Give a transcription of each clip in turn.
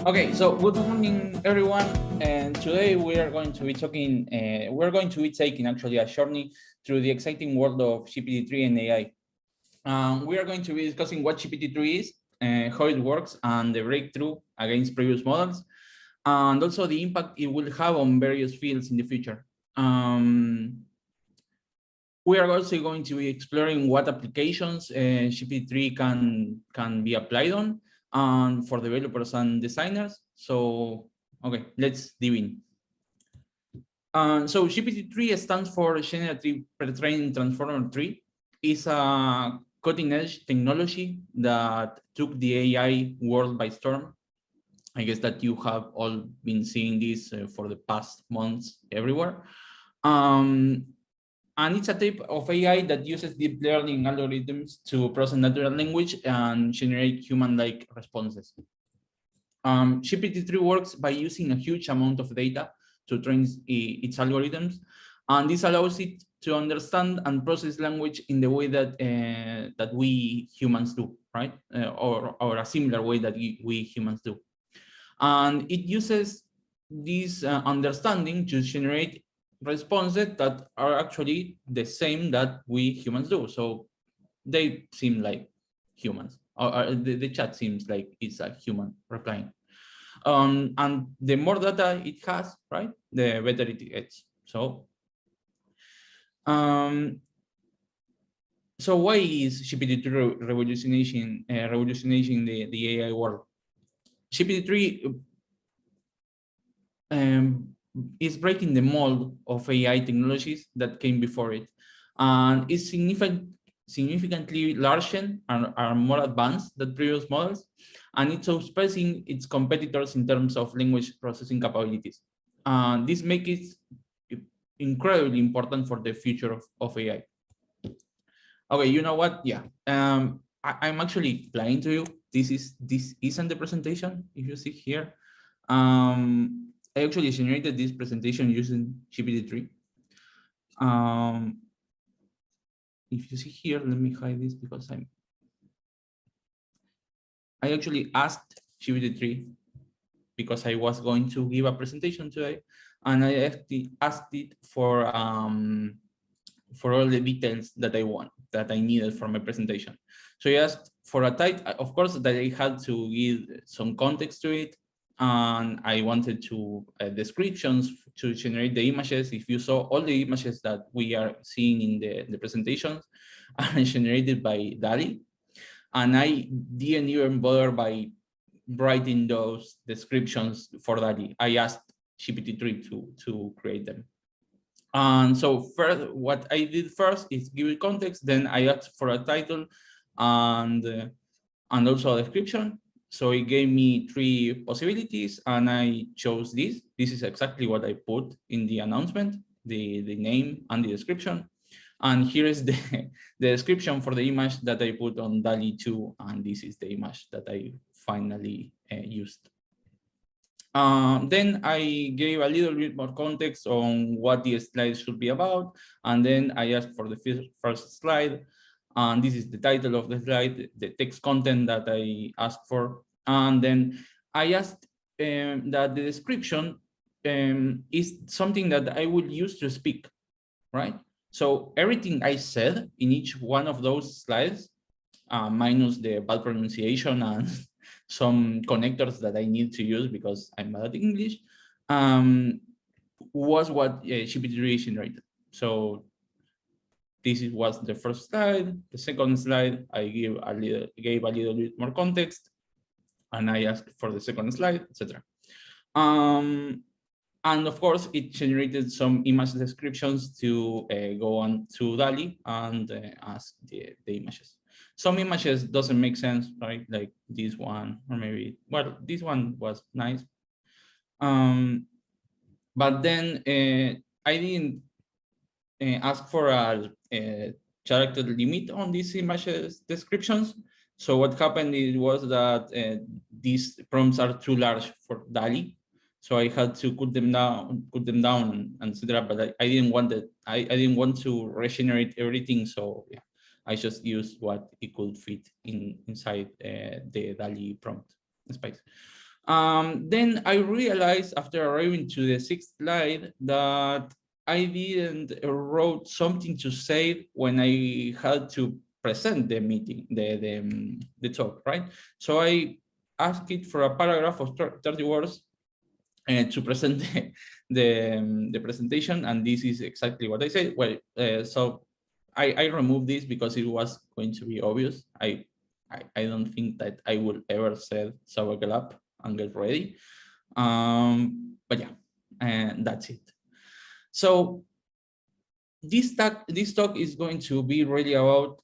Okay, so good morning, everyone. And today we are going to be talking, we're going to be taking actually a journey through the exciting world of GPT-3 and AI. We are going to be discussing what GPT-3 is, how it works, and the breakthrough against previous models, and also the impact it will have on various fields in the future. We are also going to be exploring what applications GPT-3 can be applied on, and for developers and designers. So, okay, let's dive in. So GPT-3 stands for Generative Pre-trained Transformer 3. It's a cutting-edge technology that took the AI world by storm. I guess that you have all been seeing this for the past months everywhere. And it's a type of AI that uses deep learning algorithms to process natural language and generate human-like responses. GPT-3 works by using a huge amount of data to train its algorithms, and this allows it to understand and process language in the way that that we humans do, right? Or a similar way that we humans do. And it uses this understanding to generate responses that are actually the same that we humans do. So they seem like humans, or the chat seems like it's a human replying. And the more data it has, right, the better it gets. So why is GPT-3 revolutionizing the AI world? GPT-3 is breaking the mold of AI technologies that came before it, and is significantly larger and are more advanced than previous models, and it's surpassing its competitors in terms of language processing capabilities. This makes it incredibly important for the future of AI. Okay, you know what? Yeah, I'm actually lying to you. This isn't the presentation. If you see here, I actually generated this presentation using GPT-3. If you see here, let me hide this because I actually asked GPT-3 because I was going to give a presentation today, and I actually asked it for all the details that I needed for my presentation. So I asked for a title, of course, that I had to give some context to it, and I wanted to descriptions to generate the images. If you saw, all the images that we are seeing in the presentations are generated by DALL-E, and I didn't even bother by writing those descriptions for DALL-E. I asked GPT-3 to create them. And so first, what I did first is give it context, then I asked for a title and also a description. So it gave me 3 possibilities, and I chose this. This is exactly what I put in the announcement, the name and the description. And here is the description for the image that I put on DALL-E 2, and this is the image that I finally used. Then I gave a little bit more context on what the slides should be about, and then I asked for the first slide, and this is the title of the slide, the text content that I asked for, and then I asked that the description is something that I would use to speak, right? So everything I said in each one of those slides, minus the bad pronunciation and some connectors that I need to use because I'm bad at English, was what GPT-3 generated. So this was the first slide. The second slide, I gave a little bit more context, and I asked for the second slide, etc. And of course, it generated some image descriptions to go on to DALL-E and ask the images. Some images doesn't make sense, right? Like this one, or maybe, well, this one was nice. But then I didn't ask for a character limit on these images descriptions. So what happened was that these prompts are too large for DALL-E. So I had to cut them down, and etc. But I didn't want that. I didn't want to regenerate everything. So yeah, I just used what it could fit inside the DALL-E prompt space. Then I realized after arriving to the sixth slide that I didn't wrote something to say when I had to present the meeting, the talk, right? So I asked it for a paragraph of 30 words to present the presentation, and this is exactly what I said. Well, so I removed this because it was going to be obvious. I don't think that I will ever say so buckle up and get ready. But yeah, and that's it. So this talk is going to be really about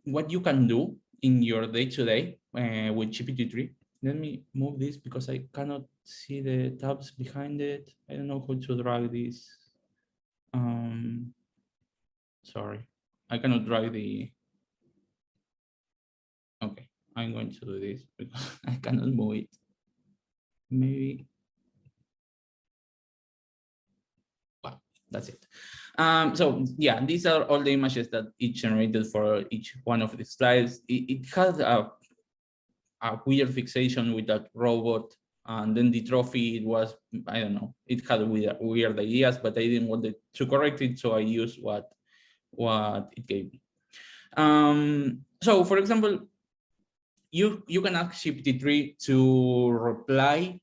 what you can do in your day-to-day with GPT-3. Let me move this because I cannot see the tabs behind it. I don't know how to drag this. Sorry, I cannot drag the. Okay, I'm going to do this because I cannot move it. Maybe. Well, that's it. So yeah, these are all the images that it generated for each one of the slides. It has a weird fixation with that robot, and then the trophy, it was, I don't know, it had weird ideas, but I didn't want to correct it, so I used what it gave me. So for example, you can ask GPT-3 to reply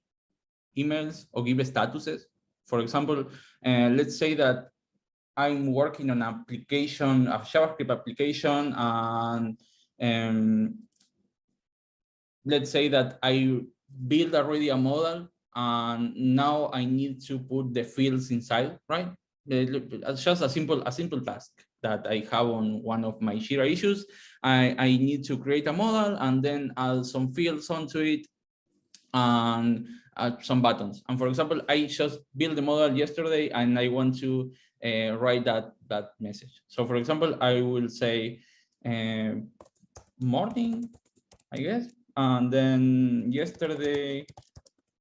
emails or give statuses. For example, let's say that I'm working on an application, a JavaScript application, and let's say that I build already a model, and now I need to put the fields inside, right? It's just a simple task that I have on one of my Jira issues. I need to create a model and then add some fields onto it and some buttons. And for example, I just built the model yesterday and I want to write that message. So for example, I will say morning, I guess. And then yesterday,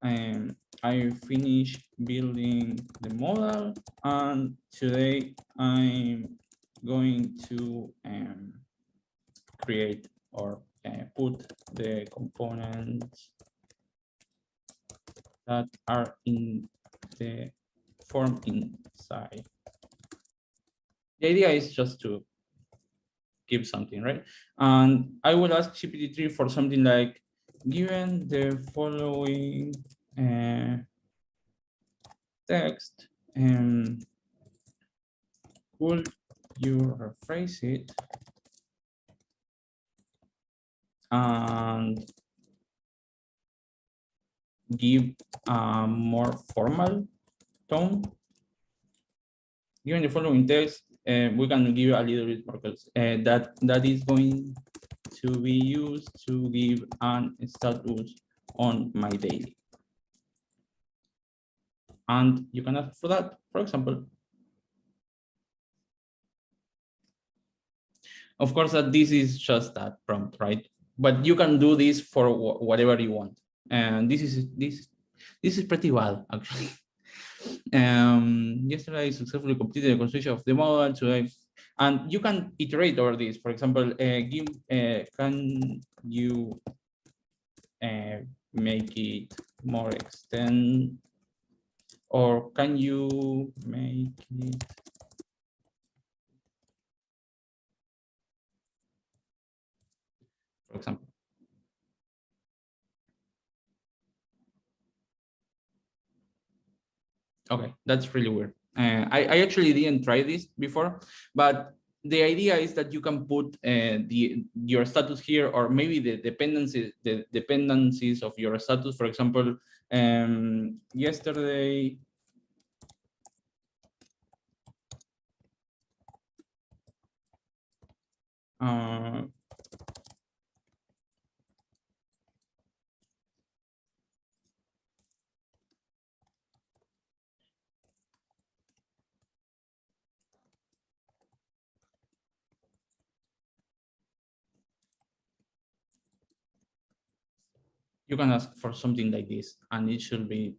I finished building the model, and today I'm going to create or put the components that are in the form inside. The idea is just to give something, right? And I will ask GPT-3 for something like, given the following text, could you rephrase it and give a more formal tone? Given the following text, we can give a little bit more that is going to be used to give an status on my daily. And you can ask for that, for example. Of course, that this is just that prompt, right? But you can do this for whatever you want. And this is pretty well, actually. Yesterday I successfully completed the construction of the model. Today, and you can iterate over this. For example, can you make it more extend, or can you make it for example? Okay, that's really weird. I actually didn't try this before, but the idea is that you can put your status here, or maybe the dependencies of your status. For example, yesterday you can ask for something like this, and it should be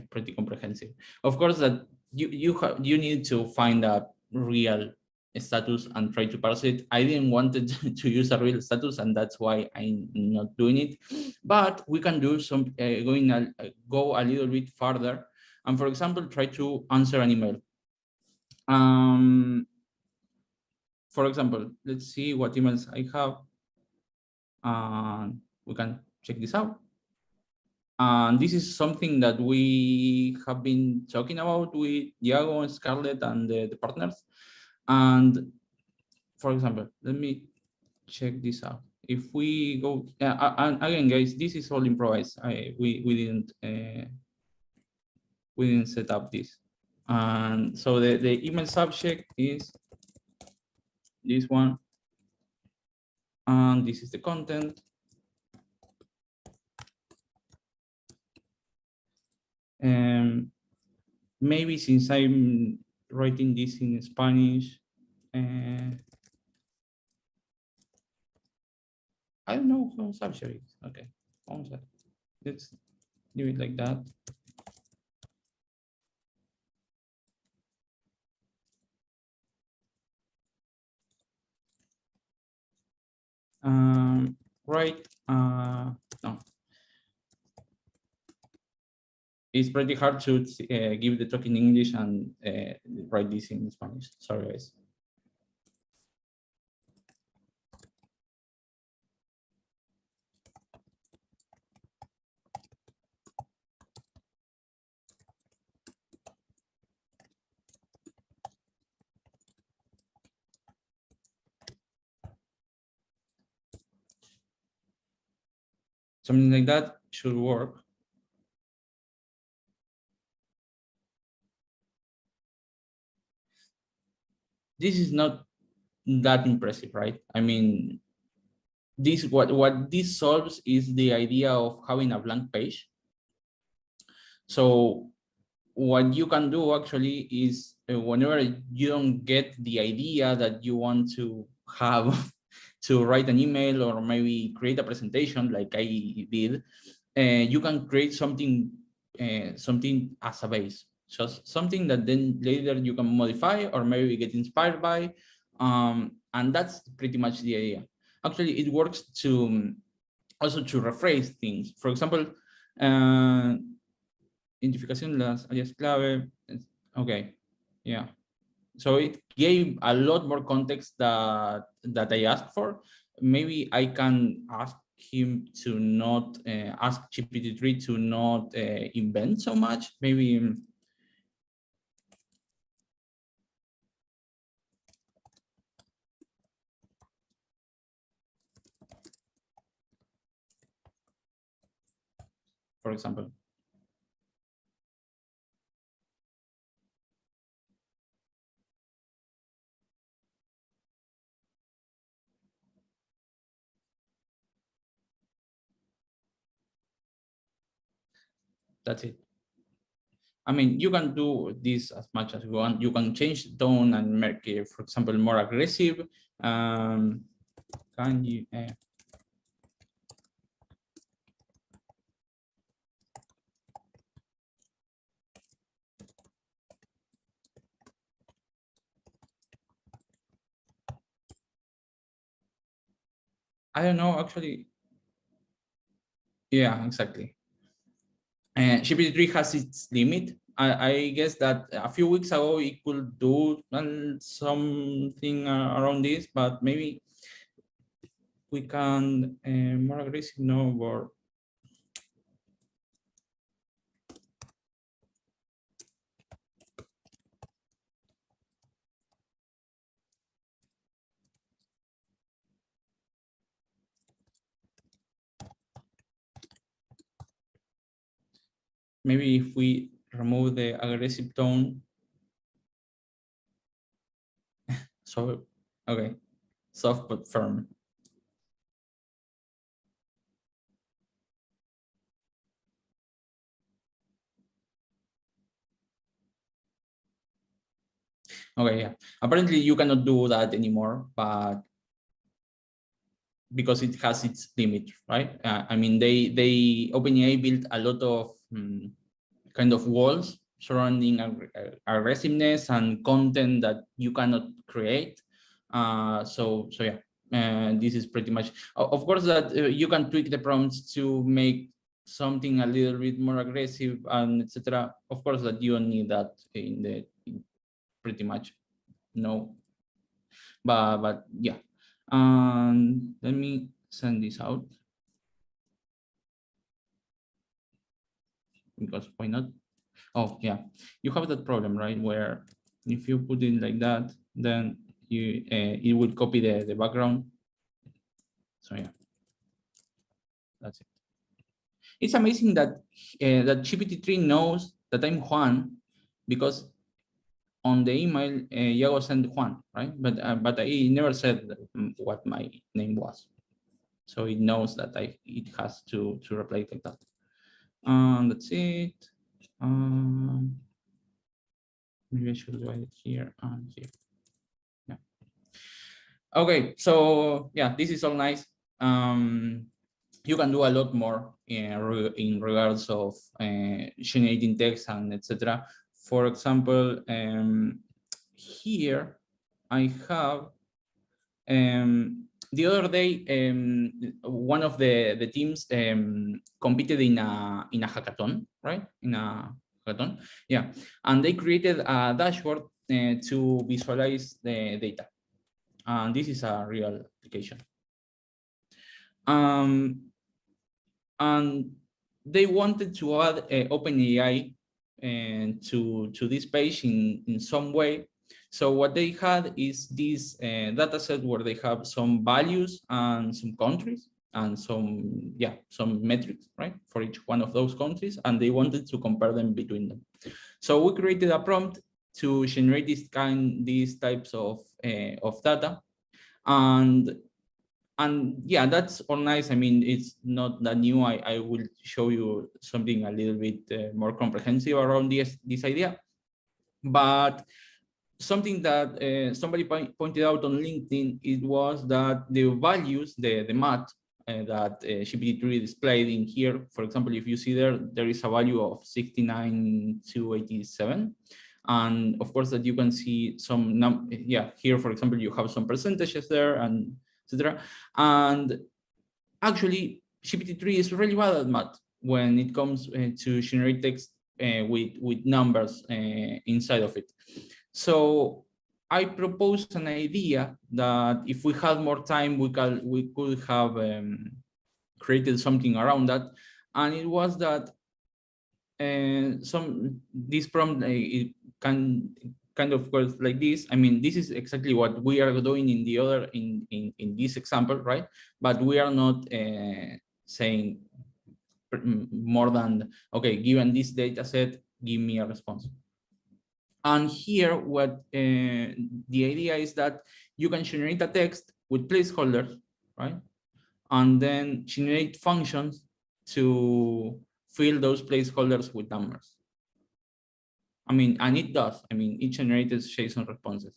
pretty comprehensive. Of course, that you need to find a real status and try to parse it. I didn't want to use a real status, and that's why I'm not doing it. But we can do some go a little bit further, and for example, try to answer an email. For example, let's see what emails I have, and we can check this out. And this is something that we have been talking about with Diego and Scarlett and the partners. And for example, let me check this out. If we go, and again, guys, this is all improvised. We didn't set up this. And so the email subject is this one, and this is the content. Maybe since I'm writing this in Spanish, I don't know how subject is. Okay, let's leave it like that. Right, no. It's pretty hard to give the talk in English and write this in Spanish. Sorry, guys. Something like that should work. This is not that impressive, right? I mean, this what this solves is the idea of having a blank page. So what you can do actually is whenever you don't get the idea that you want to have to write an email or maybe create a presentation like I did, you can create something as a base, just something that then later you can modify or maybe get inspired by, and that's pretty much the idea. Actually, it works to also to rephrase things. For example, identificación de las áreas clave. Okay, yeah. So it gave a lot more context that I asked for. Maybe I can ask him to not ask GPT-3 to not invent so much. Maybe. For example. That's it. I mean, you can do this as much as you want. You can change the tone and make it, for example, more aggressive. Can you? I don't know, actually. Yeah, exactly. GPT-3 has its limit. I guess that a few weeks ago it could do something around this, but maybe we can more aggressive, no, or maybe if we remove the aggressive tone. So, okay, soft but firm. Okay, yeah. Apparently you cannot do that anymore, but because it has its limit, right? I mean, they OpenAI built a lot of kind of walls surrounding aggressiveness and content that you cannot create. So yeah, this is pretty much, of course, that you can tweak the prompts to make something a little bit more aggressive and etc. Of course, that you don't need that pretty much, no. But yeah, let me send this out, because why not? Oh yeah, you have that problem, right? Where if you put it like that, then you it would copy the background. So yeah, that's it. It's amazing that that GPT-3 knows that I'm Juan, because on the email Iago sent Juan, right? But I never said what my name was, so it knows that it has to reply like that. That's it. Maybe I should write it here and here. Yeah. Okay, so yeah, this is all nice. You can do a lot more in regards of generating text and etc. For example, here I have the other day one of the teams competed in a hackathon, right? In a hackathon, yeah, and they created a dashboard to visualize the data, and this is a real application. And they wanted to add OpenAI to this page in some way. So what they had is this data set where they have some values and some countries and some metrics, right, for each one of those countries, and they wanted to compare them between them. So we created a prompt to generate these types of data, and yeah, that's all nice. I mean, it's not that new. I will show you something a little bit more comprehensive around this idea. But something that somebody pointed out on LinkedIn, it was that the values, the math that GPT-3 displayed in here, for example, if you see there is a value of 69 to 87. And of course that you can see some, here, for example, you have some percentages there and etc. And actually, GPT-3 is really bad at math when it comes to generate text with numbers inside of it. So I proposed an idea that if we had more time, we could have created something around that, and it was that this prompt it can kind of goes like this. I mean, this is exactly what we are doing in the other in this example, right? But we are not saying more than, okay, given this data set, give me a response. And here, what the idea is that you can generate a text with placeholders, right? And then generate functions to fill those placeholders with numbers. I mean, and it does. I mean, it generates JSON responses.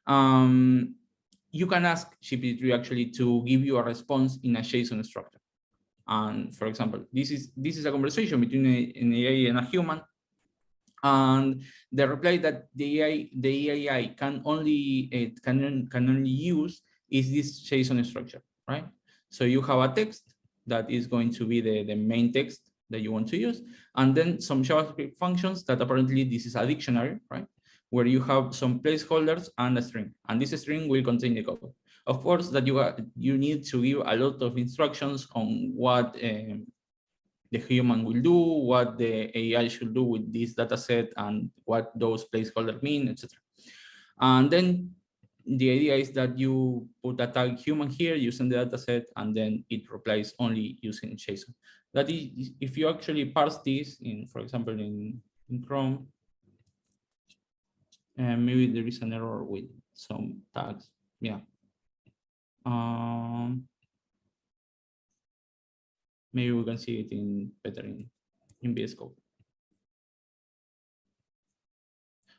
You can ask GPT-3 actually to give you a response in a JSON structure. And for example, this is a conversation between an AI and a human. And the reply that the AI can only use is this JSON structure, right? So you have a text that is going to be the main text that you want to use, and then some JavaScript functions that apparently this is a dictionary, right? Where you have some placeholders and a string, and this string will contain the code. Of course, that you need to give a lot of instructions on what the human will do, what the AI should do with this data set, and what those placeholders mean, etc. And then the idea is that you put a tag human here, you send the data set, and then it replies only using JSON. That is, if you actually parse this in, for example, in Chrome, maybe there is an error with some tags. Yeah. Maybe we can see it better in VS Code.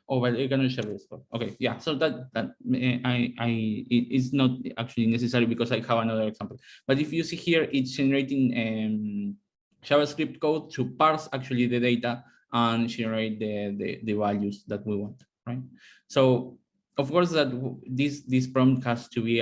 Oh, but I cannot share this code. Okay, yeah. So that it's not actually necessary because I have another example. But if you see here, it's generating JavaScript code to parse actually the data and generate the values that we want, right? So of course that this prompt has to be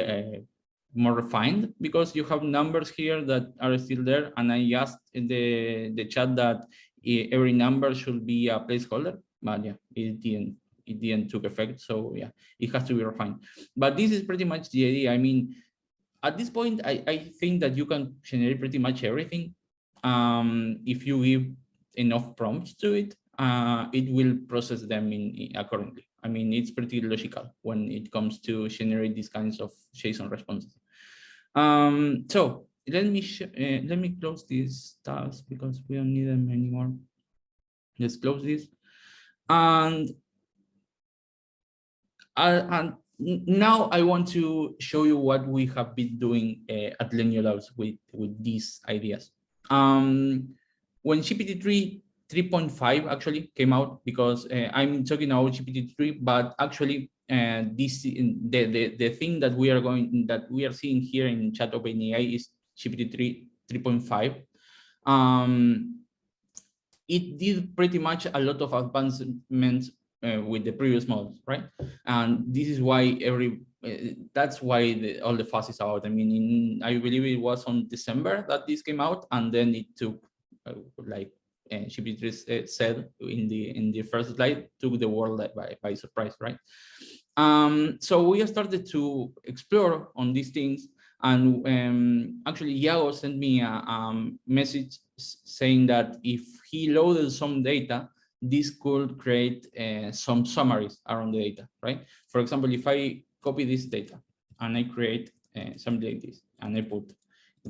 more refined, because you have numbers here that are still there, and I asked in the chat that every number should be a placeholder, but yeah, it didn't took effect. So yeah, it has to be refined. But this is pretty much the idea. I mean, at this point, I think that you can generate pretty much everything. If you give enough prompts to it, it will process them in accordingly. I mean, it's pretty logical when it comes to generate these kinds of JSON responses. So let me close these tabs because we don't need them anymore. Let's close this. And now I want to show you what we have been doing at Lenio Labs with these ideas. When GPT-3 3.5 actually came out, because I'm talking about GPT-3, but actually this the thing that we are seeing here in chat OpenAI is GPT-3 3.5. It did pretty much a lot of advancements with the previous models, right? And this is why that's why all the fuss is out. I mean, I believe it was on December that this came out, and then it took like GPT-3 said in the first slide, took the world by surprise, right? So we started to explore on these things, and actually Iago sent me a message saying that if he loaded some data, this could create some summaries around the data, right? For example, if I copy this data and I create something like this, and I put,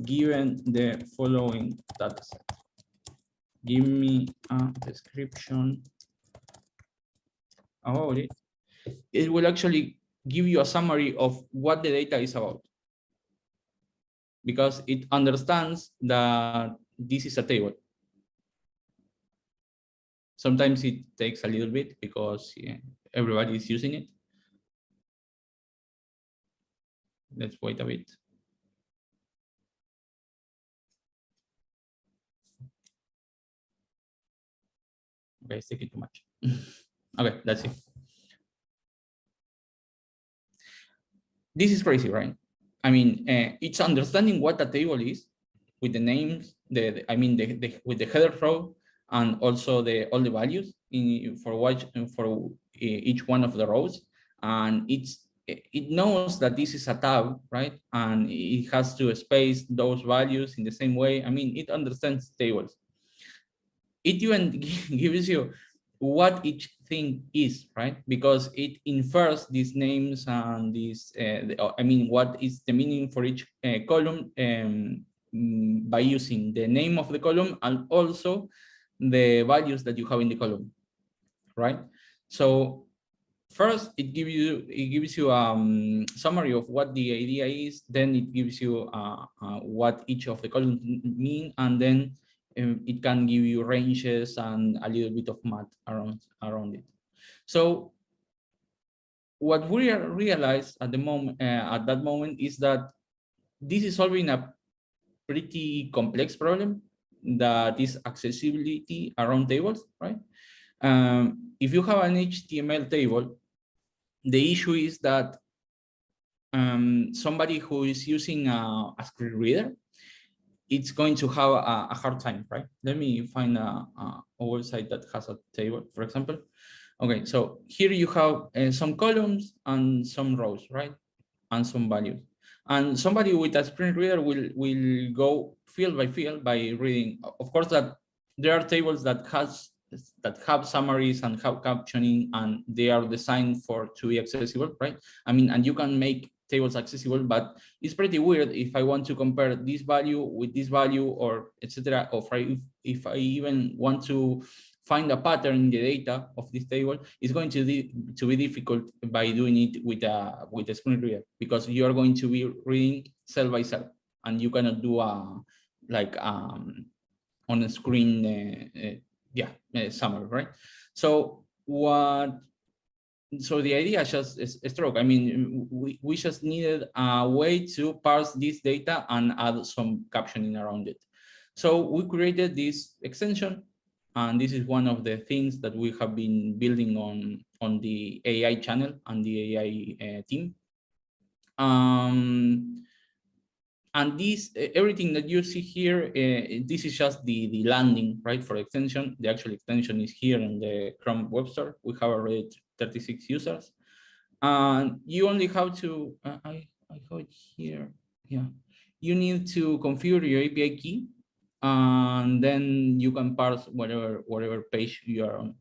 given the following data set, give me a description about it, it will actually give you a summary of what the data is about, because it understands that this is a table. Sometimes it takes a little bit because everybody is using it. Let's wait a bit. Okay, it's taking too much. Okay, that's it. This is crazy, right? I mean, it's understanding what a table is with the names, with the header row, and also all the values for each one of the rows, and it knows that this is a tab, right? And it has to space those values in the same way. I mean, it understands tables. It even gives you what each thing is, right? Because it infers these names and these, what is the meaning for each column by using the name of the column and also the values that you have in the column, right? So first, it gives you summary of what the idea is. Then it gives you what each of the columns mean, and then it can give you ranges and a little bit of math around it. So what we realized at that moment is that this is solving a pretty complex problem that is accessibility around tables, right? If you have an HTML table, the issue is that somebody who is using a screen reader, it's going to have a hard time, right? Let me find a website that has a table, for example. Okay, so here you have some columns and some rows, right? And some values. And somebody with a screen reader will go field by field by reading. Of course, that there are tables that have summaries and have captioning, and they are designed to be accessible, right? I mean, and you can make tables accessible, but it's pretty weird if I want to compare this value with this value, or etc. Or if I even want to find a pattern in the data of this table, it's going to be difficult by doing it with a screen reader, because you are going to be reading cell by cell, and you cannot do on a screen summary, right? So the idea just struck. I mean, we just needed a way to parse this data and add some captioning around it. So we created this extension And this is one of the things that we have been building on the AI channel and the AI team. And this, everything that you see here, this is just the landing, right, for extension. The actual extension is here in the Chrome web store. We have already 36 users. And you only have to, I have it here, yeah. You need to configure your API key, and then you can parse whatever page you are on.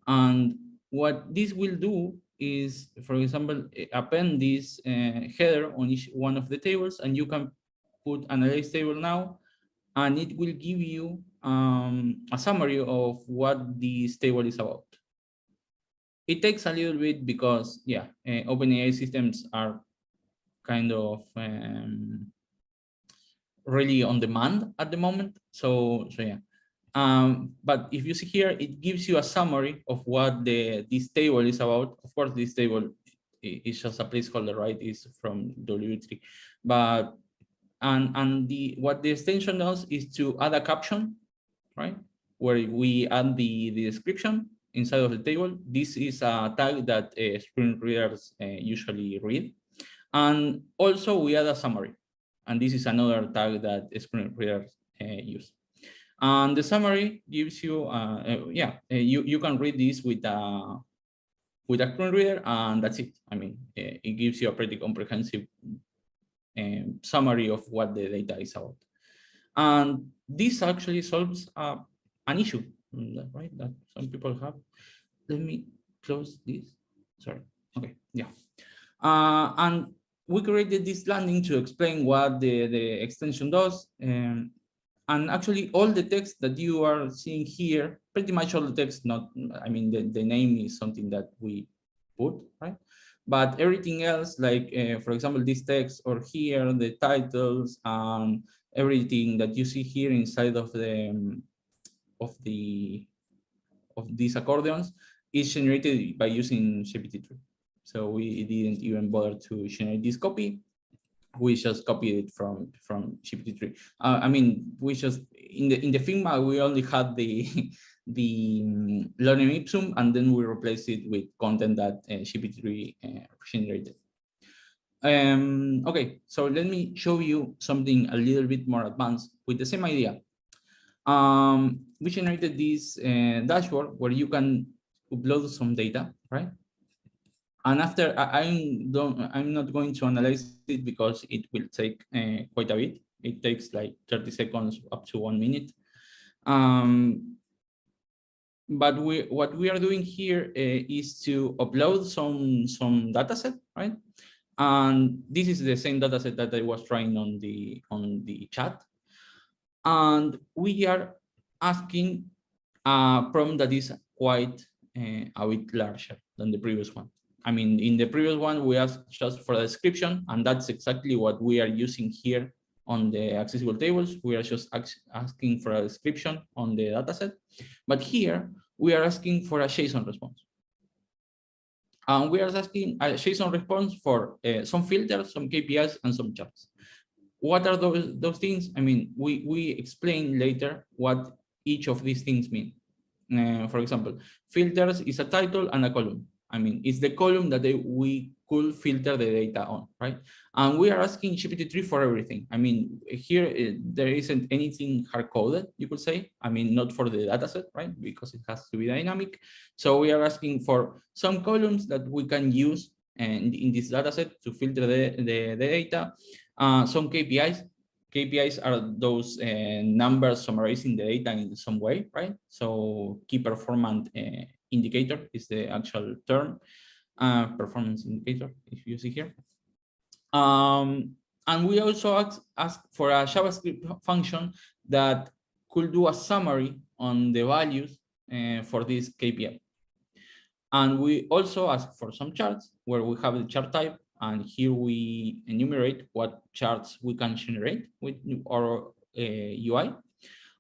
And what this will do is, for example, append this header on each one of the tables, and you can put analyze table now, and it will give you a summary of what this table is about. It takes a little bit because, yeah, OpenAI systems are kind of really on demand at the moment. So yeah. But if you see here, it gives you a summary of what this table is about. Of course, this table is just a placeholder, right? It's from W3, but what the extension does is to add a caption, right? Where we add the description inside of the table. This is a tag that screen readers usually read. And also we add a summary. And this is another tag that screen readers use. And the summary gives you, you can read this with a screen reader, and that's it. I mean, it gives you a pretty comprehensive summary of what the data is about. And this actually solves an issue, right, that some people have. Let me close this. Sorry. Okay. Yeah. And we created this landing to explain what the extension does. And actually, all the text that you are seeing here, pretty much all the text, not, I mean, the name is something that we put, right? But everything else, like, for example, this text, or here, the titles, and everything that you see here inside of these accordions is generated by using GPT3. So we didn't even bother to generate this copy. We just copied it from GPT3. I mean, we just in the Figma we only had the learning ipsum, and then we replaced it with content that GPT3 generated. Okay, so let me show you something a little bit more advanced with the same idea. We generated this dashboard where you can upload some data, right? And after, I'm not going to analyze it because it will take quite a bit. It takes like 30 seconds up to 1 minute. But what we are doing here is to upload some data set, right? And this is the same data set that I was trying on the chat. And we are asking a prompt that is quite a bit larger than the previous one. I mean, in the previous one, we asked just for a description, and that's exactly what we are using here on the accessible tables. We are just asking for a description on the dataset. But here, we are asking for a JSON response. And we are asking a JSON response for some filters, some KPIs, and some charts. What are those things? I mean, we explain later what each of these things mean. For example, filters is a title and a column. I mean, it's the column that we could filter the data on, right? And we are asking GPT-3 for everything. I mean, here there isn't anything hard-coded, you could say. I mean, not for the dataset, right? Because it has to be dynamic. So we are asking for some columns that we can use in this dataset to filter the data. Some KPIs. KPIs are those numbers summarizing the data in some way, right? So key performance indicator is the actual term, performance indicator, if you see here. And we also ask for a JavaScript function that could do a summary on the values for this KPI. And we also ask for some charts where we have the chart type, and here we enumerate what charts we can generate with our UI.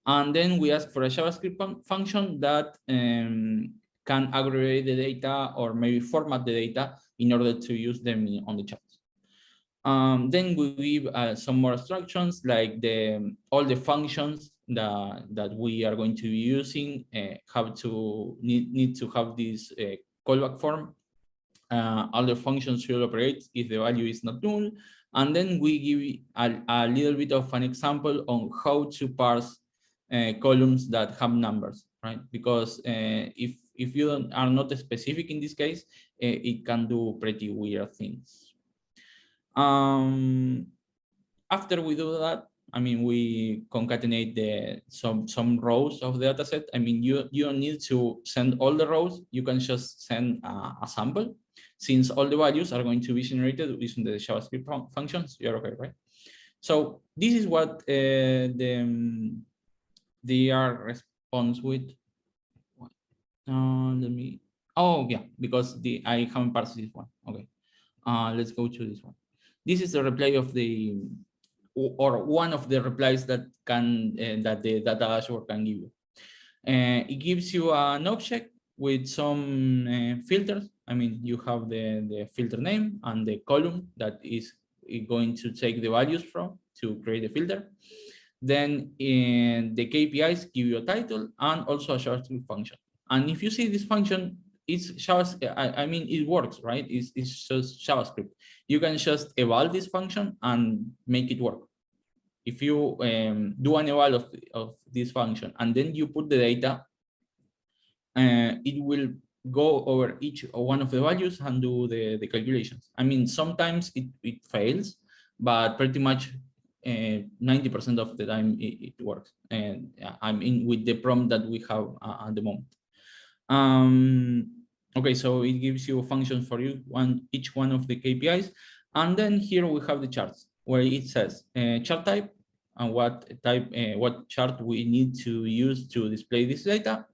And then we ask for a JavaScript function that can aggregate the data or maybe format the data in order to use them on the charts. Then we give some more instructions like all the functions that we are going to be using have to need to have this callback form. Other functions should operate if the value is not null. And then we give a little bit of an example on how to parse columns that have numbers, right? Because if you are not specific in this case, it can do pretty weird things. After we do that, I mean, we concatenate some rows of the dataset. I mean, you don't need to send all the rows. You can just send a sample, since all the values are going to be generated using the JavaScript functions. You're okay, right? So this is what the R responds with. Let me. Oh yeah, because I haven't parsed this one. Okay, let's go to this one. This is the reply of the, or one of the replies that can that the data dashboard can give you. It gives you an object with some filters. I mean, you have the filter name and the column that is going to take the values from to create a filter. Then the KPIs give you a title and also a JavaScript function. And if you see this function, it's JavaScript. I mean, it works, right? It's just JavaScript. You can just eval this function and make it work. If you do an eval of this function and then you put the data, it will go over each one of the values and do the calculations. I mean, sometimes it fails, but pretty much 90% of the time it works. And I mean, with the prompt that we have at the moment. Okay, so it gives you functions for you, each one of the KPIs. And then here we have the charts where it says chart type and what chart we need to use to display this data.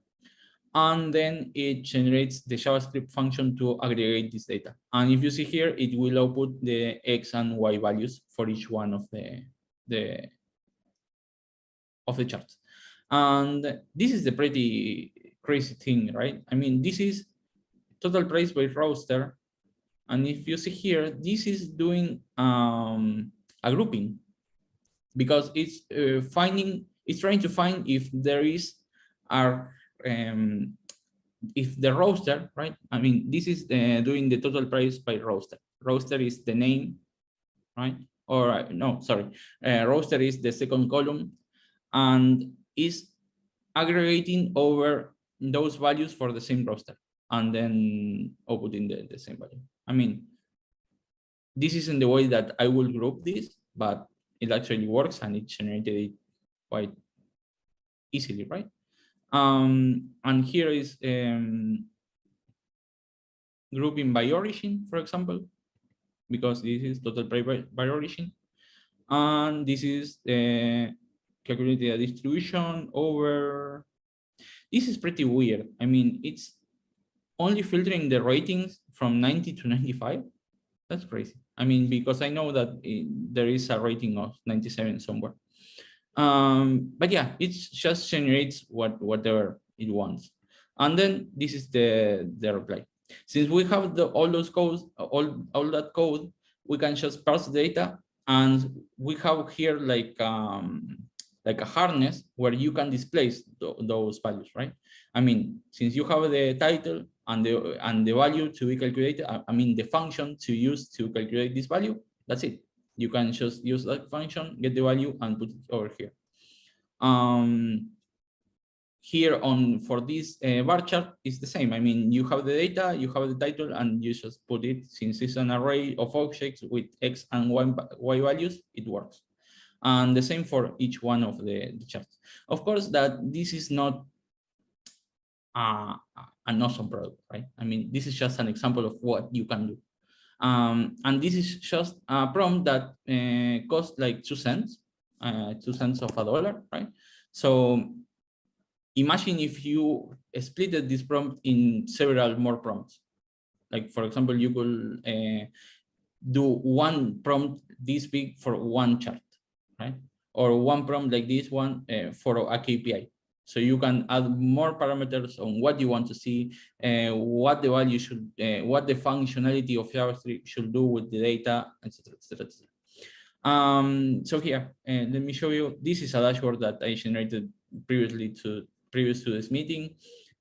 And then it generates the JavaScript function to aggregate this data. And if you see here, it will output the X and Y values for each one of the charts. And this is the pretty crazy thing, right? I mean, this is total price by roster. And if you see here, this is doing a grouping, because it's trying to find if there is if the roster, right? I mean, this is doing the total price by roster. Roster is the name, right? Or no, sorry, roster is the second column, and is aggregating over those values for the same roster, and then outputting the same value. I mean, this isn't the way that I will group this, but it actually works and it generated it quite easily, right? And here is grouping by origin, for example, because this is total price by origin. And this is calculating a distribution over. This is pretty weird. I mean, it's only filtering the ratings from 90 to 95. That's crazy. I mean, because I know that there is a rating of 97 somewhere. But yeah, it just generates whatever it wants. And then this is the reply. Since we have all those codes, all that code, we can just parse the data, and we have here like a harness where you can displace those values, right? I mean, since you have the title and the value to be calculated, I mean the function to use to calculate this value, that's it. You can just use that function, get the value, and put it over here. Here for this bar chart is the same. I mean, you have the data, you have the title, and you just put it. Since it's an array of objects with X and Y values, it works. And the same for each one of the charts. Of course, that this is not an awesome product, right? I mean, this is just an example of what you can do. And this is just a prompt that costs like 2 cents, 2 cents of a dollar, right? So imagine if you splitted this prompt in several more prompts. Like, for example, you could do one prompt this big for one chart, right? Or one prompt like this one for a KPI. So you can add more parameters on what you want to see, what the value should, what the functionality of JavaScript should do with the data, etc., etc., etc. So here, let me show you. This is a dashboard that I generated previous to this meeting.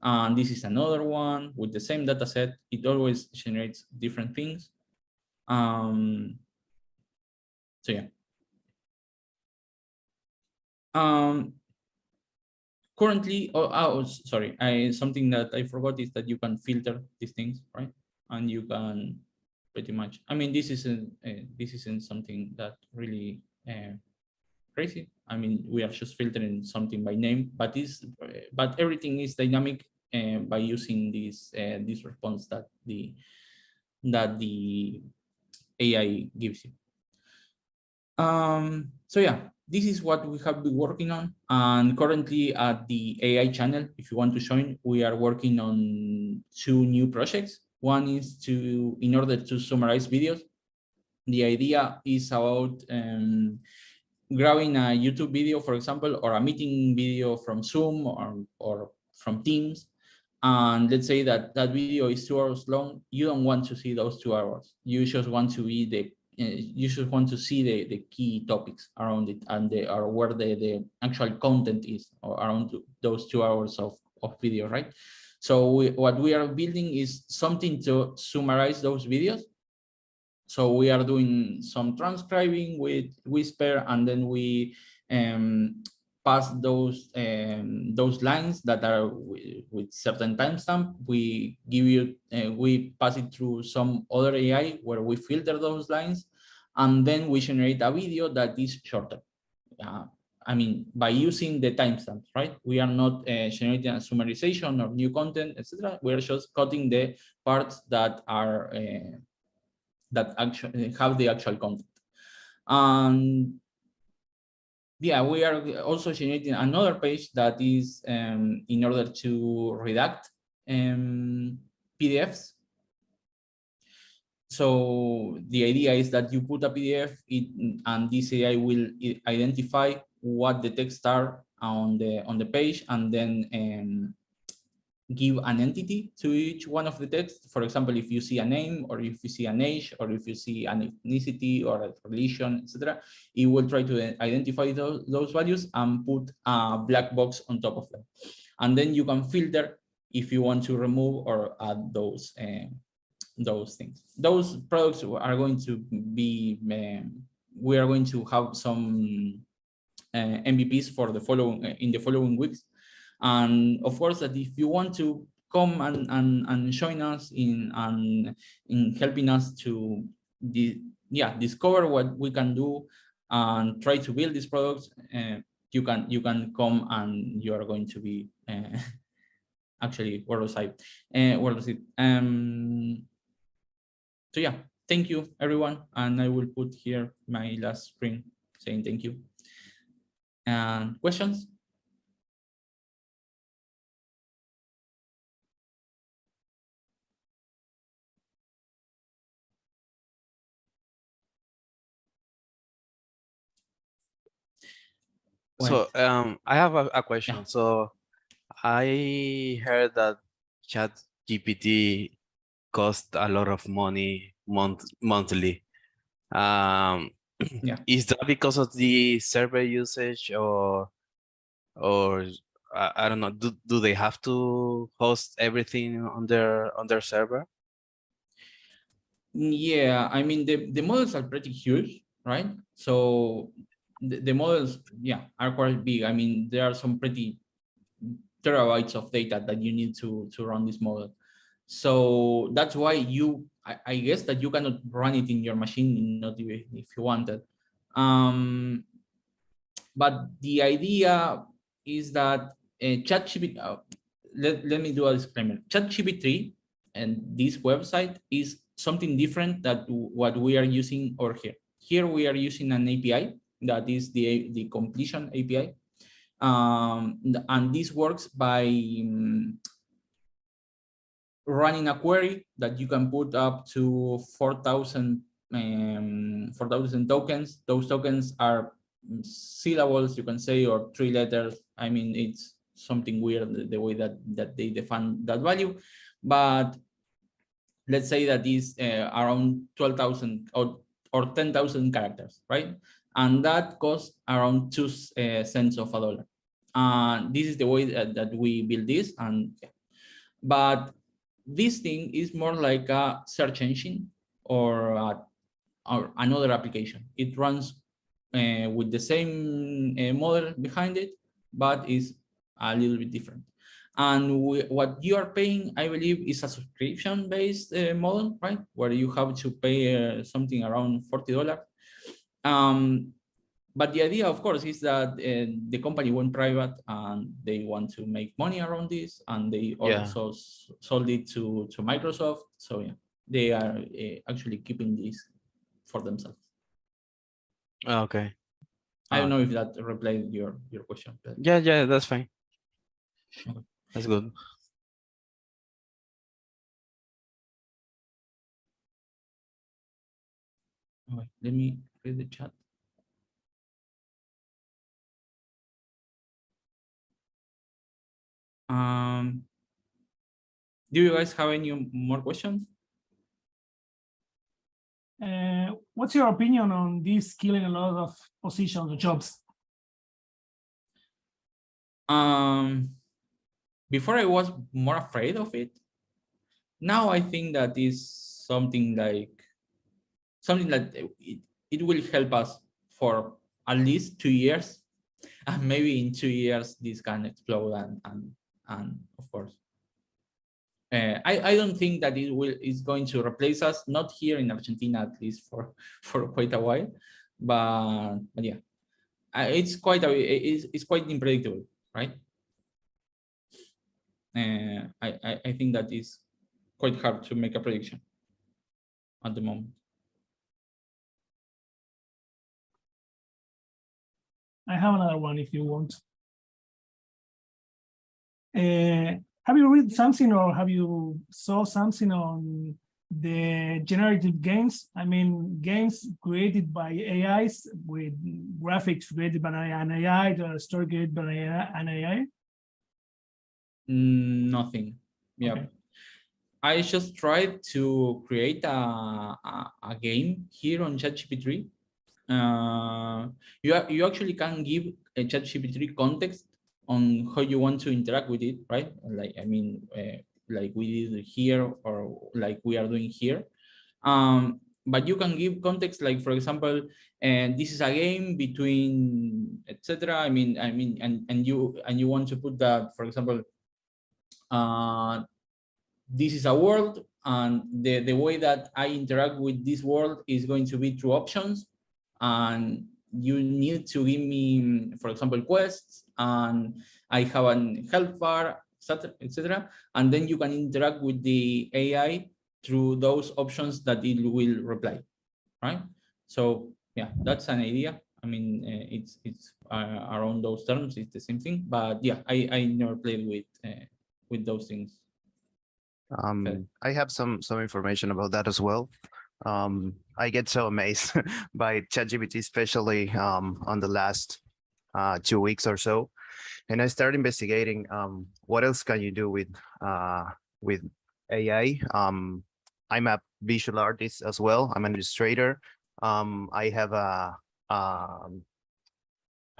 And this is another one with the same data set. It always generates different things. So yeah. Currently, sorry, something that I forgot is that you can filter these things, right? And you can pretty much. I mean, this isn't something that really crazy. I mean, we are just filtering something by name, but everything is dynamic by using this response that the AI gives you. So yeah, this is what we have been working on. And currently at the AI channel, if you want to join, we are working on 2 new projects. One is in order to summarize videos. The idea is about grabbing a YouTube video, for example, or a meeting video from Zoom or from Teams. And let's say that video is 2 hours long. You don't want to see those 2 hours. You just want to see the key topics around it and or where the actual content is around those 2 hours of video, right? So what we are building is something to summarize those videos. So we are doing some transcribing with Whisper, and then we pass those lines that are with certain timestamp. We give you, we pass it through some other AI where we filter those lines, and then we generate a video that is shorter. I mean, by using the timestamps, right? We are not generating a summarization or new content, etc. We are just cutting the parts that are that actually have the actual content. And yeah, we are also generating another page that is in order to redact PDFs. So the idea is that you put a PDF and this AI will identify what the text are on the page, and then give an entity to each one of the texts. For example, if you see a name, or if you see an age, or if you see an ethnicity or a religion, etc., it will try to identify those values and put a black box on top of them. And then you can filter if you want to remove or add those things. Those products are going to be, we are going to have some MVPs for in the following weeks. And of course, that if you want to come and join us in helping us to discover what we can do and try to build these products, you can come, and you are going to be actually, where was I? So yeah, thank you everyone, and I will put here my last screen saying thank you. And questions? So I have a question. Yeah. So I heard that Chat GPT cost a lot of money monthly. Yeah. Is that because of the server usage, or I don't know, do they have to host everything on their server? Yeah, I mean, the models are pretty huge, right? So the models, yeah, are quite big. I mean, there are some pretty terabytes of data that you need to run this model. So that's why I guess that you cannot run it in your machine, not even if you wanted. But the idea is that ChatGPT, let me do a disclaimer. ChatGPT3 and this website is something different than what we are using over here. Here we are using an API that is the completion API. And this works by running a query that you can put up to 4,000 tokens. Those tokens are syllables, you can say, or 3 letters. I mean, it's something weird the way that they define that value, but let's say that is around 12,000 or or 10,000 characters, right? And that costs around 2 cents of a dollar. And this is the way that we build this. And yeah. But this thing is more like a search engine or another application. It runs with the same model behind it, but is a little bit different. And what you are paying, I believe, is a subscription-based model, right? Where you have to pay something around $40. But the idea, of course, is that the company went private and they want to make money around this, and they also sold it to Microsoft. So yeah, they are actually keeping this for themselves. Okay. I don't know if that replied your question. But... Yeah, that's fine. Okay. That's good. Okay, let me read the chat. Do you guys have any more questions? What's your opinion on this killing a lot of positions or jobs? Before I was more afraid of it. Now I think that is something that it will help us for at least 2 years, and maybe in 2 years this can explode and of course. I don't think that is going to replace us, not here in Argentina, at least for quite a while, but yeah, it's quite unpredictable, right? I think that is quite hard to make a prediction at the moment. I have another one if you want. Have you read something or have you saw something on the generative games? I mean, games created by AIs with graphics created by an AI, the story created by an AI? Nothing. Yeah. Okay. I just tried to create a game here on ChatGPT3. You actually can give a ChatGPT3 context on how you want to interact with it, right? Like, I mean, like we did here or like we are doing here. But you can give context, like, for example, and this is a game between etc. I mean, and you want to put that, for example, this is a world, and the way that I interact with this world is going to be through options, and you need to give me, for example, quests, and I have an health bar, etc. And then you can interact with the AI through those options that it will reply, right? So yeah, that's an idea. I mean, it's around those terms. It's the same thing, but yeah, I never played with those things. I have some information about that as well. I get so amazed by ChatGPT, especially on the last 2 weeks or so, and I started investigating what else can you do with AI. I'm a visual artist as well. I'm an illustrator. I have a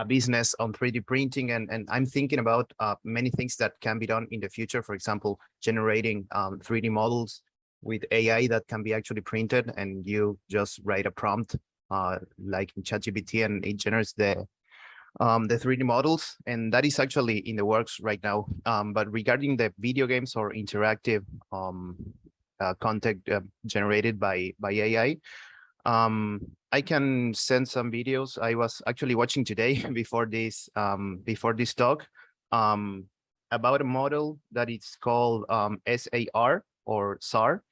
business on 3D printing, and I'm thinking about many things that can be done in the future. For example, generating 3D models with AI that can be actually printed, and you just write a prompt like in ChatGPT, and it generates the 3D models, and that is actually in the works right now. But regarding the video games or interactive content generated by AI, I can send some videos. I was actually watching today before this talk about a model that is called SAR or SAR.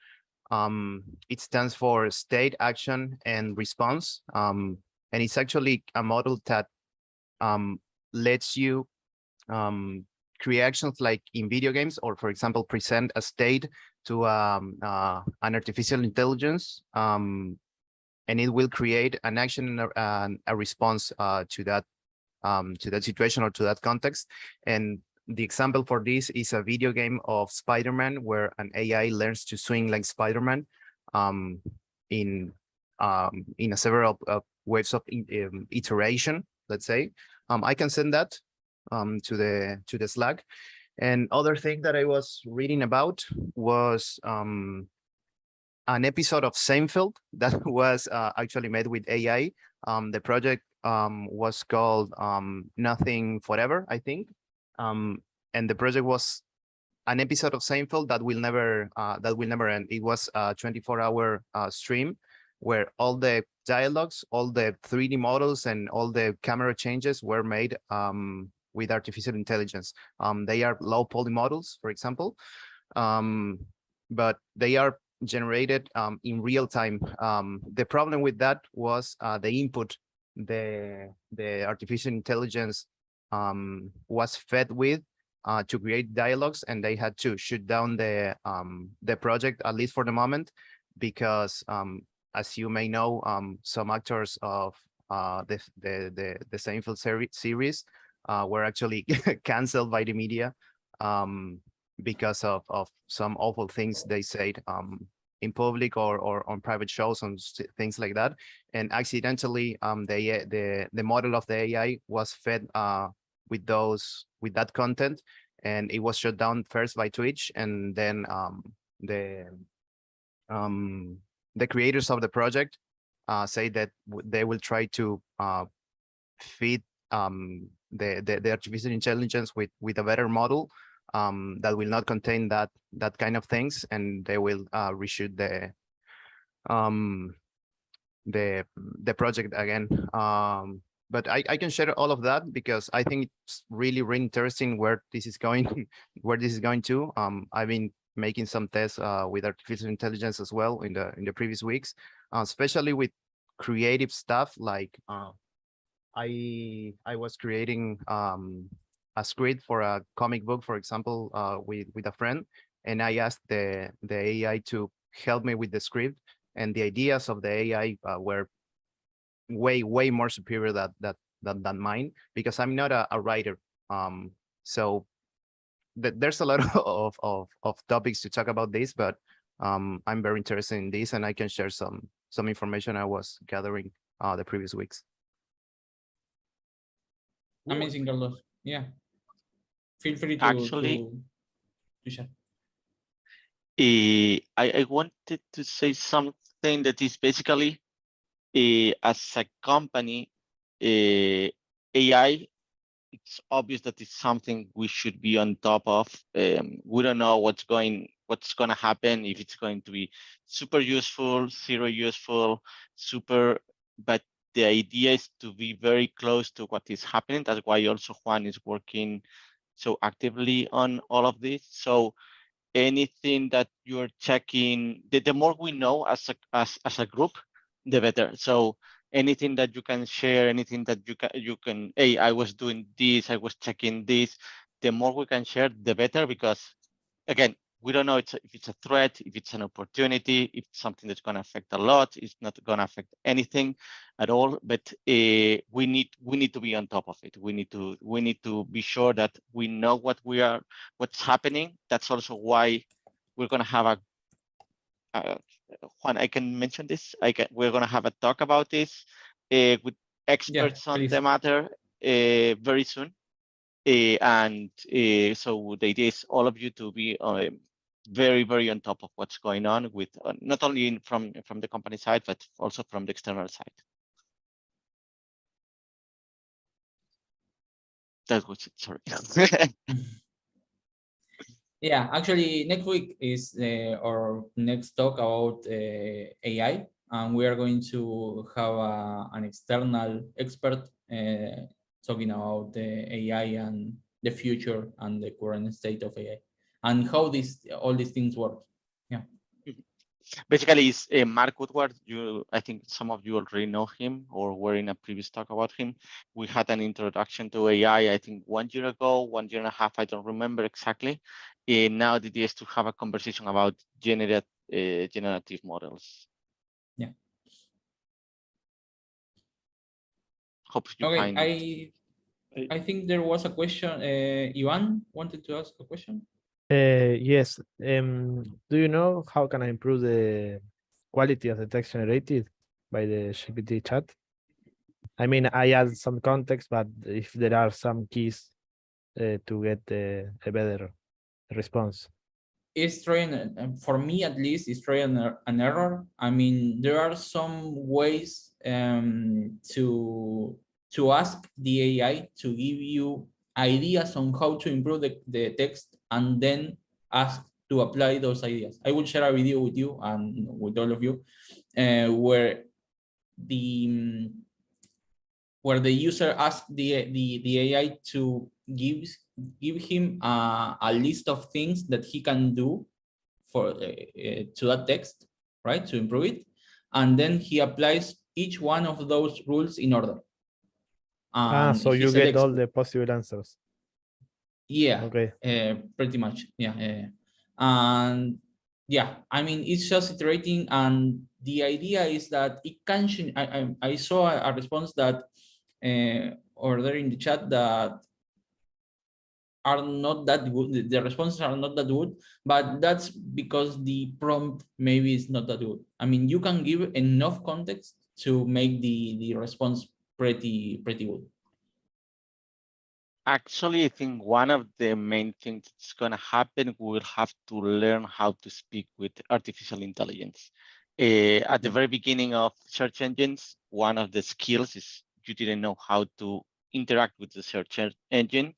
It stands for State, Action, and Response, and it's actually a model that lets you create actions like in video games, or for example, present a state to an artificial intelligence, and it will create an action and a response to that situation or to that context. And the example for this is a video game of Spider-Man, where an AI learns to swing like Spider-Man in in a several waves of iteration, let's say. I can send that to the Slack. And other thing that I was reading about was an episode of Seinfeld that was actually made with AI. The project was called Nothing Forever, I think. And the project was an episode of Seinfeld that will never end. It was a 24-hour stream where all the dialogues, all the 3D models, and all the camera changes were made with artificial intelligence. They are low poly models, for example, but they are generated in real time. The problem with that was the input the artificial intelligence was fed with to create dialogues, and they had to shut down the project, at least for the moment, because as you may know, some actors of the Seinfeld series were actually canceled by the media because of some awful things they said in public or on private shows and things like that. And accidentally, the model of the AI was fed with that content, and it was shut down first by Twitch, and then the creators of the project say that they will try to feed the artificial intelligence with a better model that will not contain that kind of things, and they will reshoot the project again. But I can share all of that because I think it's really interesting where this is going, where this is going to. I've been making some tests with artificial intelligence as well in the previous weeks, especially with creative stuff. Like I was creating a script for a comic book, for example, with a friend, and I asked the AI to help me with the script, and the ideas of the AI were way more superior than mine, because I'm not a writer. So there's a lot of topics to talk about this, but I'm very interested in this, and I can share some information I was gathering the previous weeks. Amazing, Carlos. Yeah. Feel free to Actually, to share. I wanted to say something that is basically, as a company, AI, it's obvious that it's something we should be on top of. We don't know what's going to happen, if it's going to be super useful, zero useful, super, but the idea is to be very close to what is happening. That's why also Juan is working so actively on all of this. So anything that you're checking, the more we know as a group, the better. So anything that you can share, anything that you can, hey, I was doing this, I was checking this, the more we can share, the better, because again, we don't know if it's a threat, if it's an opportunity, if it's something that's going to affect a lot, it's not going to affect anything at all. But we need to be on top of it. We need to be sure that we know what's happening. That's also why we're going to have Juan, I can mention this. We're going to have a talk about this with experts on the matter very soon. And so the idea is all of you to be very on top of what's going on with not only from the company side, but also from the external side. That was it. Sorry. Yeah, actually, next week is our next talk about AI, and we are going to have an external expert talking about the AI and the future and the current state of AI and how all these things work. Yeah. Basically, it's Mark Woodward. I think some of you already know him or were in a previous talk about him. We had an introduction to AI, I think 1 year ago, 1 year and a half, I don't remember exactly. Now the idea is to have a conversation about generative models. Yeah. Hope you Okay, find I think there was a question. Ivan wanted to ask a question. Yes. Do you know how can I improve the quality of the text generated? by the GPT chat. I mean, I add some context, but if there are some keys to get a better response. It's trying, for me at least, it's trying an error. I mean, there are some ways to ask the AI to give you ideas on how to improve the text and then ask to apply those ideas. I will share a video with you and with all of you where the user asks the AI to give him a list of things that he can do for to that text, right, to improve it, and then he applies each one of those rules in order. So you get all the possible answers. Yeah. Okay. Pretty much. Yeah. And yeah, I mean, it's just iterating, and the idea is that it can. I saw a response that, or there in the chat, that are not that good. The responses are not that good, but that's because the prompt maybe is not that good. I mean, you can give enough context to make the response pretty good. Actually, I think one of the main things that's going to happen, we will have to learn how to speak with artificial intelligence. At the very beginning of search engines, one of the skills is you didn't know how to interact with the search engine.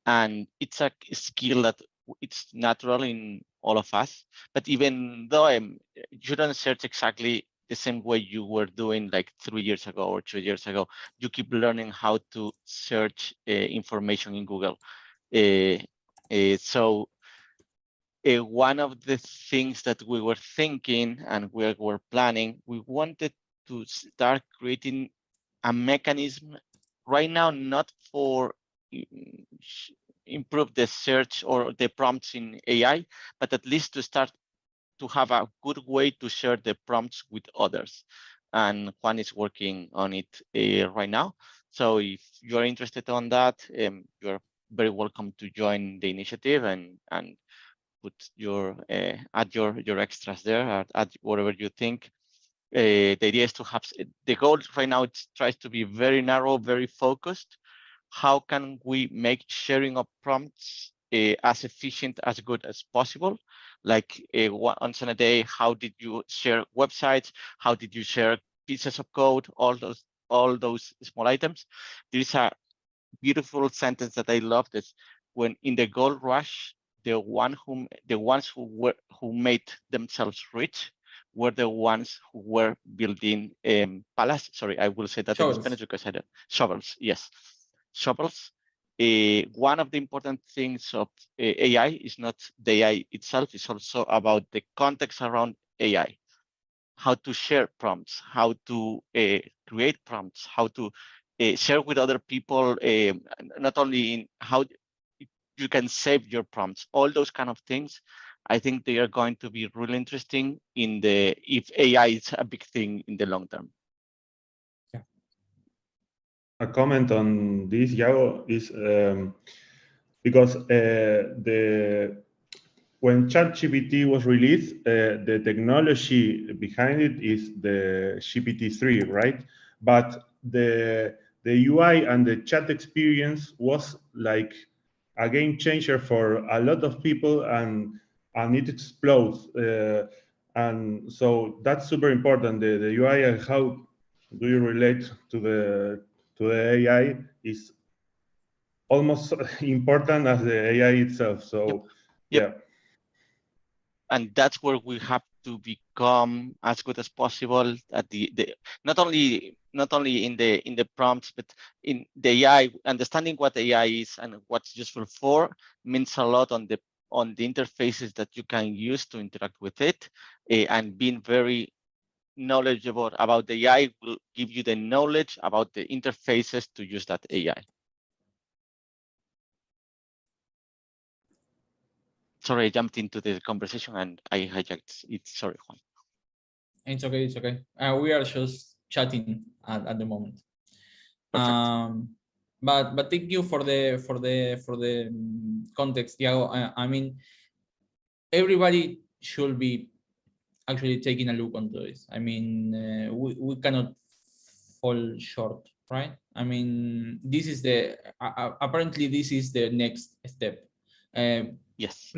And it's a skill that it's natural in all of us. But even though you don't search exactly the same way you were doing like 3 years ago or 2 years ago, you keep learning how to search information in Google. So one of the things that we were thinking and we were planning, we wanted to start creating a mechanism right now, not for improve the search or the prompts in AI, but at least to start to have a good way to share the prompts with others. And Juan is working on it right now. So if you're interested on that, you're very welcome to join the initiative and put your add your extras there, add whatever you think. The idea is to have the goal right now. It tries to be very narrow, very focused. How can we make sharing of prompts as efficient, as good as possible? Like once in a day, how did you share websites? How did you share pieces of code? All those small items. There is a beautiful sentence that I love. That's when in the gold rush, the ones who made themselves rich were the ones who were building palace. Sorry, I will say that in Spanish because I don't. Shovels. Yes, shovels. One of the important things of AI is not the AI itself, it's also about the context around AI, how to share prompts, how to create prompts, how to share with other people, not only in how you can save your prompts, all those kind of things. I think they are going to be really interesting in the if AI is a big thing in the long term. A comment on this, Yago, is because when ChatGPT was released, the technology behind it is the GPT-3, right? But the UI and the chat experience was like a game changer for a lot of people, and it explodes. And so that's super important. The UI and how do you relate to the AI is almost important as the AI itself. So Yep. yeah. And that's where we have to become as good as possible at the not only in the prompts, but in the AI. Understanding what AI is and what's useful for means a lot on the interfaces that you can use to interact with it, and being very knowledgeable about the AI will give you the knowledge about the interfaces to use that AI. Sorry, I jumped into the conversation and I hijacked it. Sorry, Juan. It's okay. It's okay. We are just chatting at the moment. But thank you for the context, Thiago. I mean, everybody should be actually taking a look onto this. I mean, we cannot fall short, right? I mean, this is the apparently this is the next step. Yes.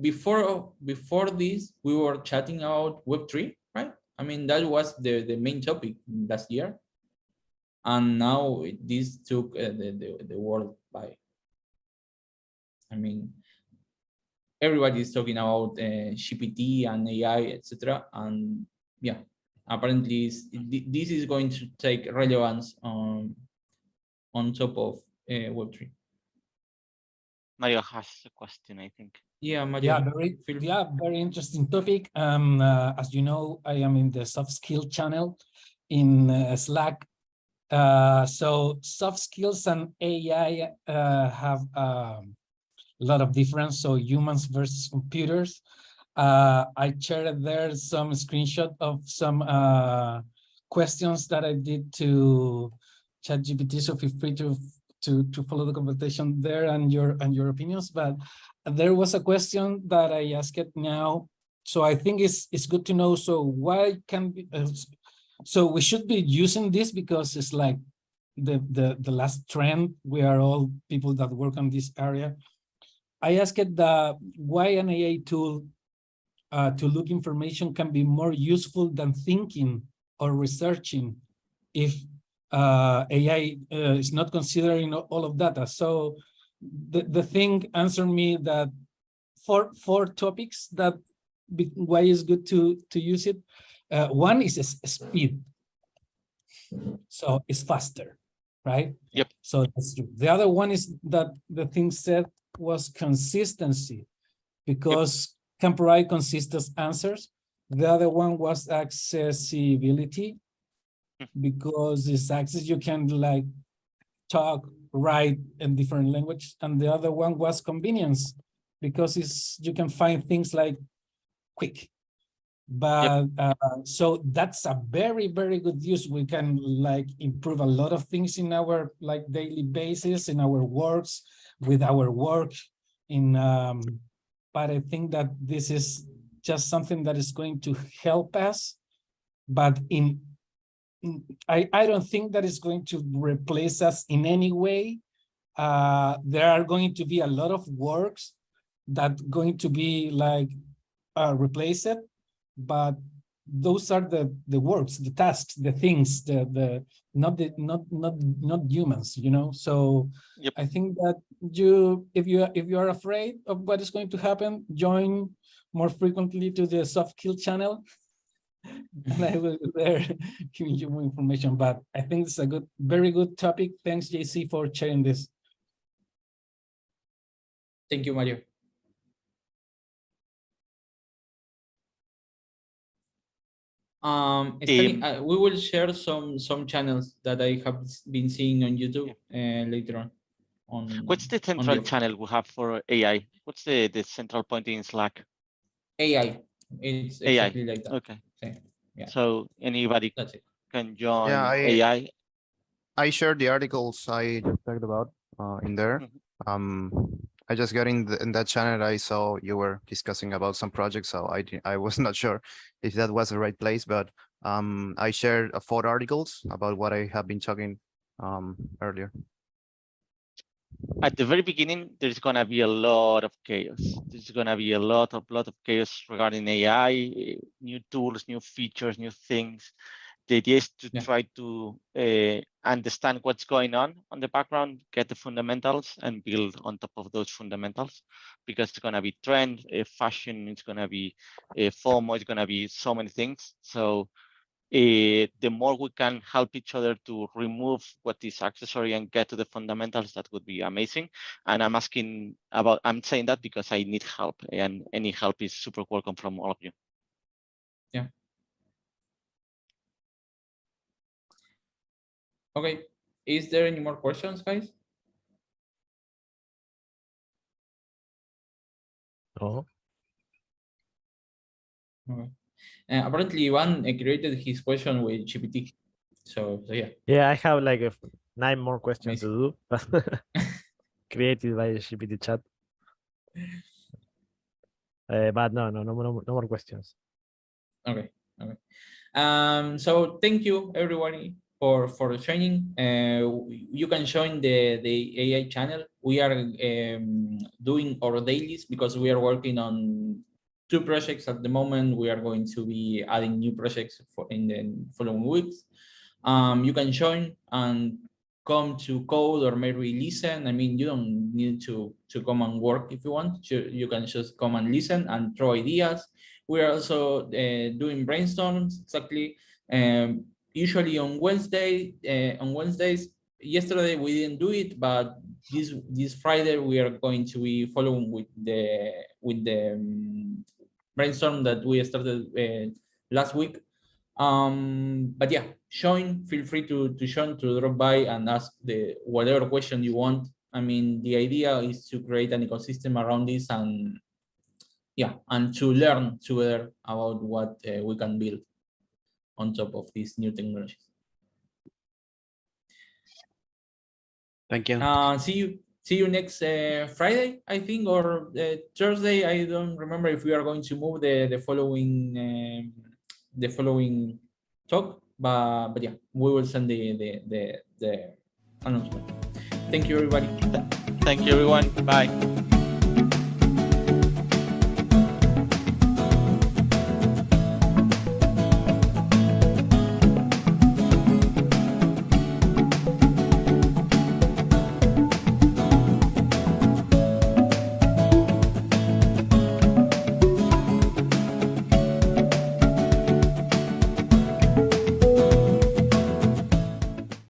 Before this, we were chatting about Web3, right? I mean, that was the main topic last year, and now this took the world by. I mean, everybody is talking about GPT and AI, etc. And yeah, apparently this is going to take relevance on top of Web3. Mario has a question, I think. Yeah, Mario. Very interesting topic. As you know, I am in the soft skill channel in Slack. So soft skills and AI have a lot of difference. So humans versus computers. I shared there some screenshot of some questions that I did to ChatGPT. So feel free to follow the conversation there and your opinions. But there was a question that I asked it now. So I think it's good to know. So why can be, so we should be using this because it's like the last trend. We are all people that work on this area. I asked it why an AI tool to look information can be more useful than thinking or researching if AI is not considering all of data. So the thing answered me that four topics that why is good to use it. One is speed. So it's faster, right? Yep. So that's true. The other one is that the thing said was consistency, because can provide consistent answers. The other one was accessibility, because it's access, you can like talk, write in different language. And the other one was convenience, because it's you can find things like quick. But so that's a very, very good use. We can like improve a lot of things in our like daily basis, in our works, with our work in but I think that this is just something that is going to help us, but I don't think that it's going to replace us in any way. There are going to be a lot of works that going to be like replace it, but those are the works, the tasks, the things, not humans, you know. So I think that if you are afraid of what is going to happen, join more frequently to the soft skill channel, and I will be there giving you more information. But I think it's a very good topic. Thanks, JC, for sharing this. Thank you, Mario. We will share some channels that I have been seeing on YouTube later on. What's the central channel we have for AI? What's the central point in Slack? AI. It's exactly like that. Okay. Yeah. So anybody can join AI. I shared the articles I talked about in there. I just got in that channel. I saw you were discussing about some projects, so I was not sure if that was the right place, but I shared 4 articles about what I have been talking earlier. At the very beginning, there's gonna be a lot of chaos. There's gonna be a lot of chaos regarding AI, new tools, new features, new things. The idea is to try to understand what's going on the background, get the fundamentals, and build on top of those fundamentals, because it's going to be trend, fashion, it's going to be FOMO, it's going to be so many things. So the more we can help each other to remove what is accessory and get to the fundamentals, that would be amazing. And I'm saying that because I need help, and any help is super welcome from all of you. Yeah. Okay, is there any more questions, guys? No. Okay. Apparently, Ivan created his question with GPT. So yeah. Yeah, I have like 9 more questions Amazing. to do, created by GPT chat. But no more questions. Okay. Okay. So thank you everybody for the training. You can join the AI channel. We are doing our dailies because we are working on 2 projects at the moment. We are going to be adding new projects in the following weeks. You can join and come to code or maybe listen. I mean, you don't need to come and work if you want. You can just come and listen and throw ideas. We are also doing brainstorms exactly. Usually on Wednesdays. Yesterday we didn't do it, but this Friday we are going to be following with the brainstorm that we started last week. But yeah, feel free to join, to drop by and ask whatever question you want. I mean, the idea is to create an ecosystem around this and to learn together about what we can build on top of these new technologies. Thank you. See you next Friday, I think, or Thursday. I don't remember if we are going to move the following talk, but yeah, we will send the announcement. Thank you, everybody. Thank you, everyone. Bye.